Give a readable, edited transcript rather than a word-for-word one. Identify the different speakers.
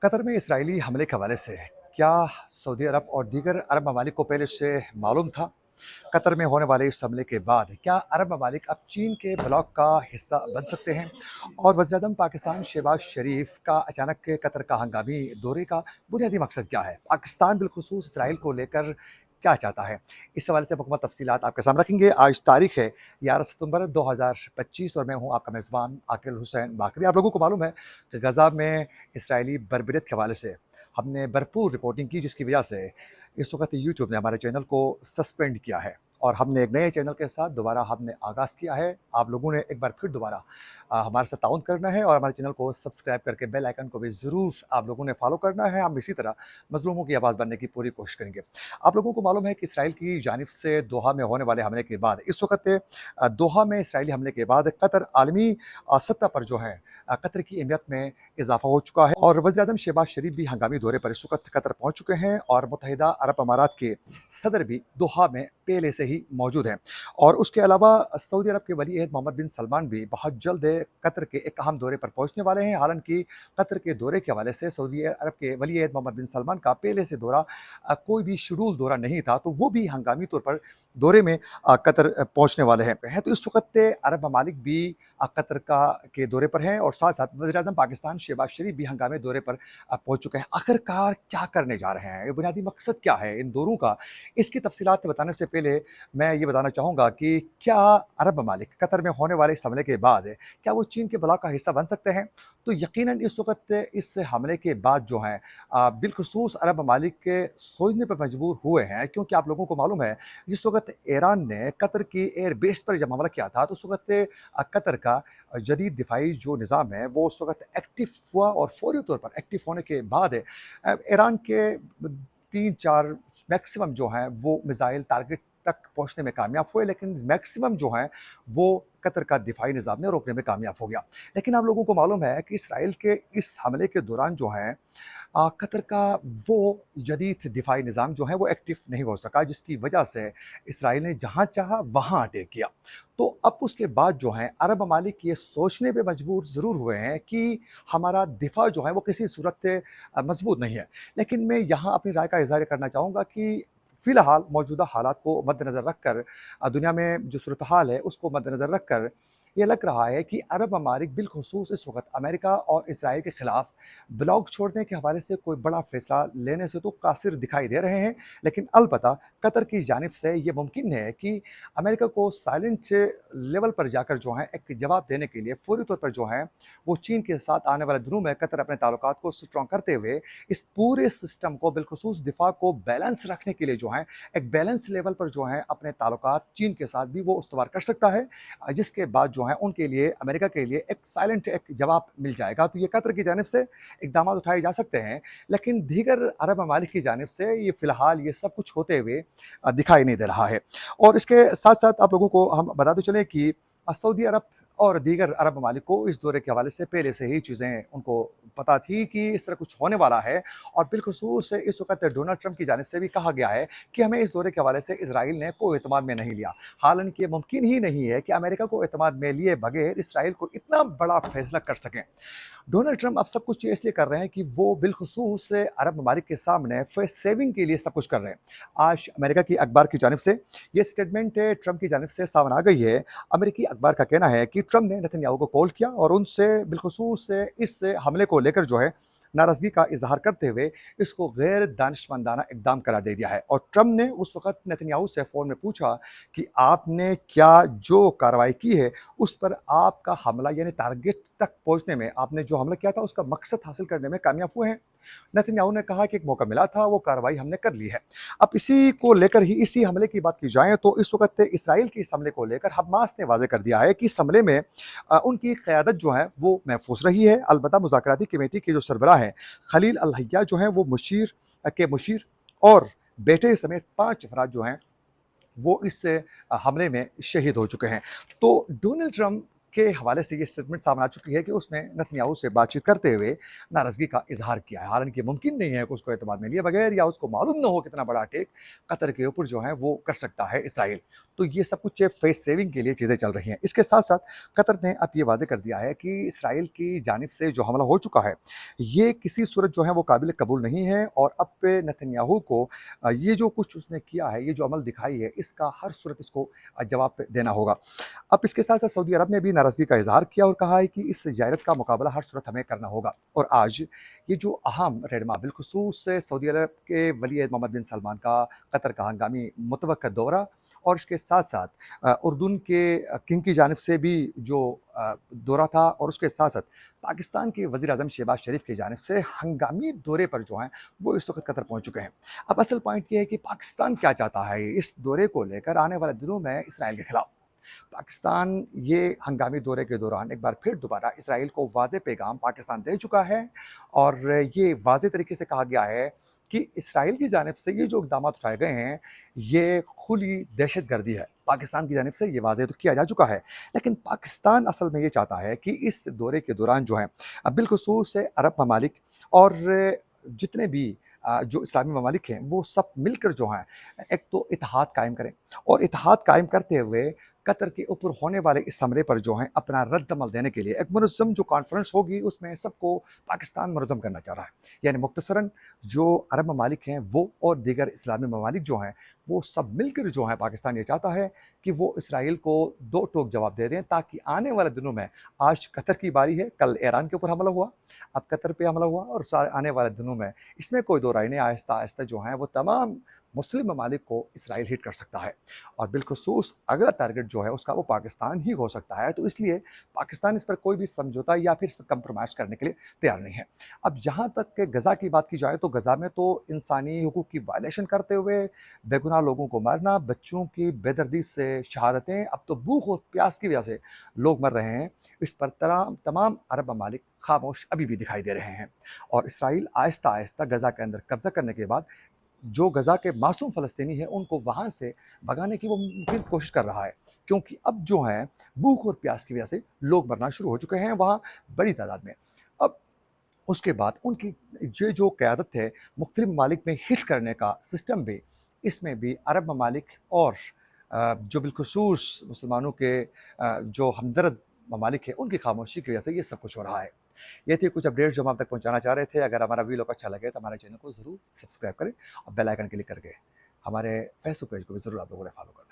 Speaker 1: Qatar में Israeli हमले के हवाले से क्या सऊदी अरब और दीगर अरब ममालिक को पहले से मालूम था? कतर में होने वाले इस हमले के बाद क्या अरब ममालिक अब चीन के ब्लॉक का हिस्सा बन सकते हैं? और वज़ीर-ए-आज़म पाकिस्तान शहबाज शरीफ का अचानक कतर का हंगामी दौरे का बुनियादी मकसद क्या है? पाकिस्तान बिलखुसूस इसराइल को लेकर क्या चाहता है? इस हवाले से मुकम्मल तफसीलात आपके सामने रखेंगे। आज तारीख है 11 सितंबर 2025 और मैं हूँ आपका मेज़बान आकिल हुसैन बाकरी। आप लोगों को मालूम है कि गज़ा में इसराइली बर्बरियत के हवाले से हमने भरपूर रिपोर्टिंग की, जिसकी वजह से इस वक्त यूट्यूब ने हमारे चैनल को सस्पेंड किया है और हमने एक नए चैनल के साथ दोबारा हमने आगाज़ किया है। आप लोगों ने एक बार फिर दोबारा हमारे साथ ताउन करना है और हमारे चैनल को सब्सक्राइब करके बेल आइकन को भी ज़रूर आप लोगों ने फॉलो करना है। हम इसी तरह मज़लूमों की आवाज़ बनने की पूरी कोशिश करेंगे। आप लोगों को मालूम है कि इसराइल की जानिब से दोहा में होने वाले हमले के बाद इस वक्त दोहा में इसराइली हमले के बाद कतर आलमी सतह पर जो है कतर की अहमियत में इजाफा हो चुका है और वज़ीर-ए-आज़म शहबाज शरीफ भी हंगामी दौरे पर इस वक्त कतर पहुंच चुके हैं और मुत्तहिदा अरब अमारात के सदर भी दोहा में पहले से ही मौजूद हैं। और उसके अलावा सऊदी अरब के वली अहद मोहम्मद बिन सलमान भी बहुत जल्द कतर के एक अहम दौरे पर पहुंचने वाले हैं। हालांकि कतर के दौरे के हवाले से सऊदी अरब के वली अहद मोहम्मद बिन सलमान का पहले से दौरा कोई भी शेड्यूल दौरा नहीं था, तो वो भी हंगामी तौर पर दौरे में कतर पहुंचने वाले हैं। तो इस वक्त अरब ममालिक भी कतर का के दौरे पर हैं और साथ साथ वज़ीर-ए-आज़म पाकिस्तान शहबाज शरीफ भी हंगामी दौरे पर पहुंच चुके हैं। आखिरकार क्या करने जा रहे हैं, ये बुनियादी मकसद क्या है इन दौरों का? इसकी तफसीलात बताने से पहले मैं ये बताना चाहूँगा कि क्या अरब ममालिक कतर में होने वाले इस हमले के बाद क्या वो चीन के ब्लॉक का हिस्सा बन सकते हैं? तो यकीनन इस वक्त इस हमले के बाद जो है बिलखुसूस अरब ममालिक के सोचने पर मजबूर हुए हैं, क्योंकि आप लोगों को मालूम है जिस वक्त ईरान ने कतर की एयर बेस पर जब हमला किया था तो उस वक्त कतर का जदीद दिफाई जो निज़ाम है वो उस वक्त एक्टिव हुआ और फौरी तौर पर एक्टिव होने के बाद ईरान के 3-4 मैक्सिमम जो हैं वो मिसाइल टारगेट तक पहुंचने में कामयाब हुए, लेकिन मैक्सिमम जो हैं वो कतर का दिफाई निज़ाम ने रोकने में कामयाब हो गया। लेकिन आप लोगों को मालूम है कि इसराइल के इस हमले के दौरान जो है कतर का वो जदीद दिफाई निज़ाम जो है वो एक्टिव नहीं हो सका, जिसकी वजह से इसराइल ने जहाँ चाहा वहाँ अटैक किया। तो अब उसके बाद जो है अरब ममालिक ये सोचने पे मजबूर ज़रूर हुए हैं कि हमारा दिफा जो है वो किसी सूरत मजबूत नहीं है। लेकिन मैं यहाँ अपनी राय का इज़हार करना चाहूँगा कि फ़िलहाल मौजूदा हालात को मद्देनज़र रखकर दुनिया में जो सूरत हाल है उसको मद्देनज़र रखकर ये लग रहा है कि अरब ममालिक बिलखुसूस इस वक्त अमेरिका और इसराइल के खिलाफ ब्लॉक छोड़ने के हवाले से कोई बड़ा फैसला लेने से तो कासिर दिखाई दे रहे हैं। लेकिन अलबत्ता कतर की जानिब से ये मुमकिन है कि अमेरिका को साइलेंट लेवल पर जाकर जो है एक जवाब देने के लिए फौरी तौर पर जो है वो चीन के साथ आने वाले दिनों में कतर अपने ताल्लुकात को स्ट्रॉन्ग करते हुए इस पूरे सिस्टम को बिलखुसूस दिफा को बैलेंस रखने के लिए जो है एक बैलेंस लेवल पर जो है अपने ताल्लुकात चीन के साथ भी वो उस्तवार कर सकता है, जिसके बाद जो है उनके लिए अमेरिका के लिए एक साइलेंट एक जवाब मिल जाएगा। तो ये कतर की जानिब से इकदाम उठाए जा सकते हैं, लेकिन दीगर अरब ममालिक की जानिब से ये फ़िलहाल ये सब कुछ होते हुए दिखाई नहीं दे रहा है। और इसके साथ साथ आप लोगों को हम बताते चलें कि सऊदी अरब और दीगर अरब ममालिक को इस दौरे के हवाले से पहले से ही चीज़ें उनको पता थी कि इस तरह कुछ होने वाला है और बिलखुसूस इस वक्त डोनाल्ड ट्रंप की जानिब से भी कहा गया है कि हमें इस दौरे के हवाले से इसराइल ने कोई एतमाद में नहीं लिया। हालांकि ये मुमकिन ही नहीं है कि अमेरिका को एतमाद में लिए बगैर इसराइल को इतना बड़ा फैसला कर सकें। डोनाल्ड ट्रंप अब सब कुछ ये इसलिए कर रहे हैं कि वो बिलखुसूस अरब ममालिक के सामने फेस सेविंग के लिए सब कुछ कर रहे हैं। आज अमेरिका की अखबार की जानिब से ये स्टेटमेंट ट्रंप की जानिब से सामने आ गई है। अमेरिकी अखबार का कहना है कि ट्रंप ने नेतन्याहू को कॉल किया और उनसे बिलखुसूस इस हमले को लेकर जो है नाराज़गी का इजहार करते हुए इसको गैर दानिशमंदाना इकदाम करार दे दिया है। और ट्रंप ने उस वक्त नेतन्याहू से फ़ोन में पूछा कि आपने क्या जो कार्रवाई की है उस पर आपका हमला यानी टारगेट तक पहुंचने में आपने जो हमला किया था उसका मकसद हासिल करने में कामयाब हुए हैं? नेतन्याहू ने कहा कि एक मौका मिला था, वो कार्रवाई हमने कर ली है। अब इसी को लेकर ही इसी हमले की बात की जाए तो इस वक्त इसराइल के इस हमले को लेकर हमास ने वाज़ेह कर दिया है कि इस हमले में उनकी क़यादत जो है वो महफूज रही है। अलबत्ता मुज़ाकराती कमेटी के जो सरबराह हैं खलील अल हय्या जो हैं वो मुशीर और बेटे समेत 5 अफराद जो हैं वो इस हमले में शहीद हो चुके हैं। तो डोनाल्ड ट्रंप के हवाले से ये स्टेटमेंट सामने आ चुकी है कि उसने नेतन्याहू से बातचीत करते हुए नाराज़गी का इज़हार किया है। हालाँकि मुमकिन नहीं है कि उसको एतमाद में लिए बगैर या उसको मालूम ना हो कितना बड़ा अटैक कतर के ऊपर जो है वो कर सकता है इसराइल। तो ये सब कुछ फेस सेविंग के लिए चीज़ें चल रही हैं। इसके साथ-साथ कतर ने अब ये वाज़ेह कर दिया है कि इसराइल की जानिब से जो हमला हो चुका है, ये किसी सूरत जो है वो काबिल कबूल नहीं है और अब नेतन्याहू को ये जो कुछ उसने किया है, ये जो अमल दिखाई है, इसका हर सूरत इसको जवाब देना होगा। अब इसके साथ-साथ सऊदी अरब ने भी नाराज़गी का इज़हार किया और कहा है कि इस ज़ायरत का मुकाबला हर सूरत हमें करना होगा। और आज ये जो अहम रहनुमा बिलख़ुसूस सऊदी अरब के वली अहद मोहम्मद बिन सलमान का कतर का हंगामी मुतवक्का दौरा और इसके साथ-साथ उर्दून के किंग की जानिब से भी जो दौरा था और उसके साथ-साथ पाकिस्तान के वज़ीर-ए-आज़म शहबाज शरीफ की जानिब से हंगामी दौरे पर जो हैं, वो इस वक़्त कतर पहुँच चुके हैं। अब असल पॉइंट ये है कि पाकिस्तान क्या चाहता है इस दौरे को लेकर आने वाले दिनों में इसराइल के खिलाफ। पाकिस्तान ये हंगामी दौरे के दौरान एक बार फिर दोबारा इसराइल को वाज़ेह पैगाम पाकिस्तान दे चुका है और ये वाज़ेह तरीके से कहा गया है कि इसराइल की जानिब से ये जो इक़दामात उठाए गए हैं, ये खुली दहशतगर्दी है। पाकिस्तान की जानिब से ये वाज़ेह तो किया जा चुका है, लेकिन पाकिस्तान असल में ये चाहता है कि इस दौरे के दौरान जो है बिलख़ुसूस अरब ममालिक और जितने भी जो इस्लामी ममालिक हैं, वो सब मिलकर जो हैं एक तो इत्तेहाद कायम करें और इत्तेहाद कायम करते हुए कतर के ऊपर होने वाले इस हमले पर जो है अपना रद्द-अमल देने के लिए एक मुनज़्ज़म जो कॉन्फ्रेंस होगी उसमें सबको पाकिस्तान मुनज़्ज़म करना चाह रहा है। यानी मुख्तसरन जो अरब ममालिक हैं वो और दीगर इस्लामी ममालिक जो हैं वो सब मिलकर जो हैं पाकिस्तान ये चाहता है कि वो इसराइल को दो टोक जवाब दे दें ताकि आने वाले दिनों में आज कतर की बारी है, कल ईरान के ऊपर हमला हुआ, अब कतर पे हमला हुआ और आने वाले दिनों में इसमें कोई दो राय नहीं, आहिस्ता-आहिस्ता जो हैं वो तमाम मुस्लिम ममालिक को इसराइल हिट कर सकता है और बिलख़ुसूस अगला टारगेट जो है उसका वो पाकिस्तान ही हो सकता है। तो इसलिए पाकिस्तान इस पर कोई भी समझौता या फिर इस पर कंप्रोमाइज़ करने के लिए तैयार नहीं है। अब जहाँ तक कि गज़ा की बात की जाए तो गज़ा में तो इंसानी हुकूक की वायलेशन करते हुए बेगुनाह लोगों को मारना, बच्चों की बेदर्दी से शहादतें, अब तो भूख और प्यास की वजह से लोग मर रहे हैं। इस पर तमाम अरब ममालिक खामोश अभी भी दिखाई दे रहे हैं और इसराइल आहिस्ता-आहिस्ता गज़ा के अंदर कब्ज़ा करने के बाद जो गज़ा के मासूम फ़लस्तीनी हैं उनको वहाँ से भगाने की वो मुमकिन कोशिश कर रहा है, क्योंकि अब जो है भूख और प्यास की वजह से लोग मरना शुरू हो चुके हैं वहाँ बड़ी तादाद में। अब उसके बाद उनकी ये जो क़यादत है मुख्तलिफ ममालिक में हिट करने का सिस्टम भी, इसमें भी अरब ममालिक और जो बिलख़ुसूस मुसलमानों के जो हमदर्द ममालिक हैं उनकी खामोशी की वजह से ये सब कुछ हो रहा है। ये थी कुछ अपडेट्स जो हम आप तक पहुँचाना चाह रहे थे। अगर हमारा वीडियो अच्छा लगे तो हमारे चैनल को ज़रूर सब्सक्राइब करें और बेल आइकन क्लिक करके हमारे फेसबुक पेज को भी ज़रूर आप लोगों ने फॉलो करना है।